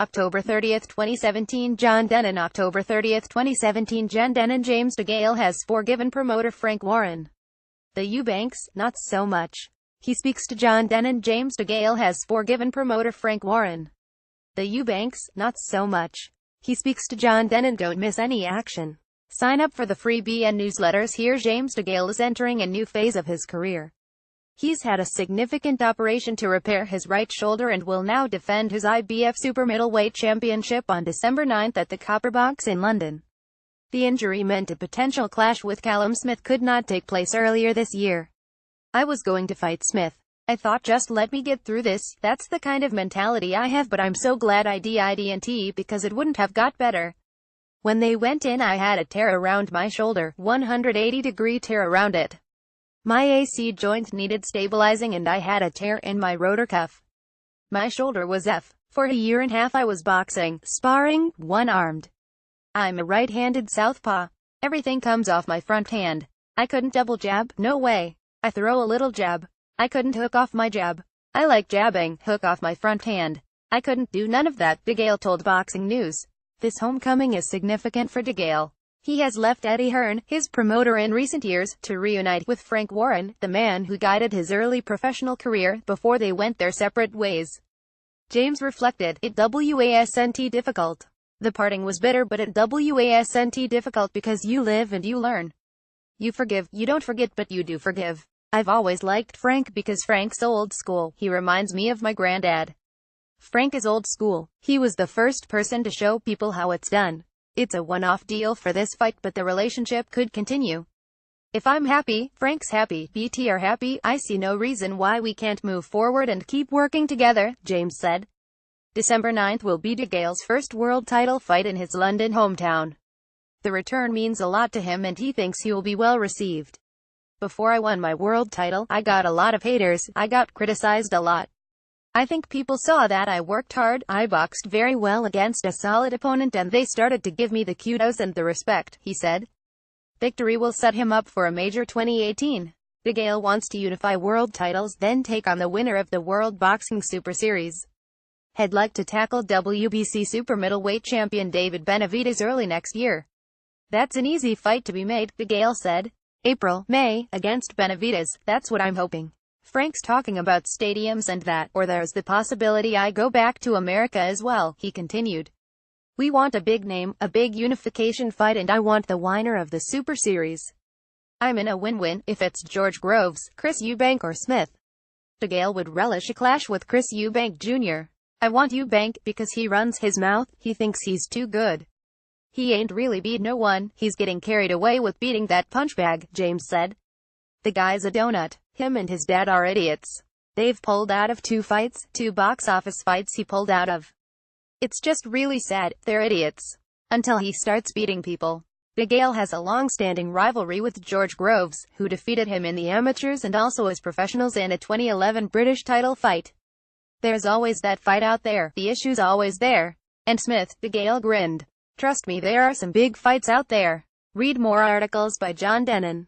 October 30, 2017 John Dennen October 30, 2017 John Dennen James DeGale has forgiven promoter Frank Warren. The Eubanks, not so much. He speaks to John Dennen James DeGale has forgiven promoter Frank Warren. The Eubanks, not so much. He speaks to John Dennen. Don't miss any action. Sign up for the free BN newsletters here. James DeGale is entering a new phase of his career. He's had a significant operation to repair his right shoulder and will now defend his IBF Super Middleweight Championship on December 9 at the Copper Box in London. The injury meant a potential clash with Callum Smith could not take place earlier this year. I was going to fight Smith. I thought, just let me get through this. That's the kind of mentality I have, but I'm so glad I didn't, because it wouldn't have got better. When they went in, I had a tear around my shoulder, 180-degree tear around it. My AC joint needed stabilizing and I had a tear in my rotor cuff. My shoulder was F. For a year and a half I was boxing, sparring, one-armed. I'm a right-handed southpaw. Everything comes off my front hand. I couldn't double jab, no way. I throw a little jab. I couldn't hook off my jab. I like jabbing, hook off my front hand. I couldn't do none of that, DeGale told Boxing News. This homecoming is significant for DeGale. He has left Eddie Hearn, his promoter in recent years, to reunite with Frank Warren, the man who guided his early professional career, before they went their separate ways. James reflected, it wasn't difficult. The parting was bitter, but it wasn't difficult because you live and you learn. You forgive, you don't forget, but you do forgive. I've always liked Frank because Frank's old school. He reminds me of my granddad. Frank is old school. He was the first person to show people how it's done. It's a one-off deal for this fight, but the relationship could continue. If I'm happy, Frank's happy, BT are happy, I see no reason why we can't move forward and keep working together, James said. December 9 will be DeGale's first world title fight in his London hometown. The return means a lot to him and he thinks he will be well received. Before I won my world title, I got a lot of haters, I got criticized a lot. I think people saw that I worked hard, I boxed very well against a solid opponent and they started to give me the kudos and the respect, he said. Victory will set him up for a major 2018. DeGale wants to unify world titles, then take on the winner of the World Boxing Super Series. He'd like to tackle WBC Super Middleweight champion David Benavidez early next year. That's an easy fight to be made, DeGale said. April, May, against Benavidez, that's what I'm hoping. Frank's talking about stadiums and that, or there's the possibility I go back to America as well, he continued. We want a big name, a big unification fight and I want the winner of the Super Series. I'm in a win-win, if it's George Groves, Chris Eubank or Smith. DeGale would relish a clash with Chris Eubank Jr. I want Eubank, because he runs his mouth, he thinks he's too good. He ain't really beat no one, he's getting carried away with beating that punchbag, James said. The guy's a donut. Him and his dad are idiots. They've pulled out of 2 fights, 2 box office fights he pulled out of. It's just really sad, they're idiots. Until he starts beating people. DeGale has a long-standing rivalry with George Groves, who defeated him in the amateurs and also as professionals in a 2011 British title fight. There's always that fight out there, the issue's always there. And Smith, DeGale grinned. Trust me, there are some big fights out there. Read more articles by John Dennen.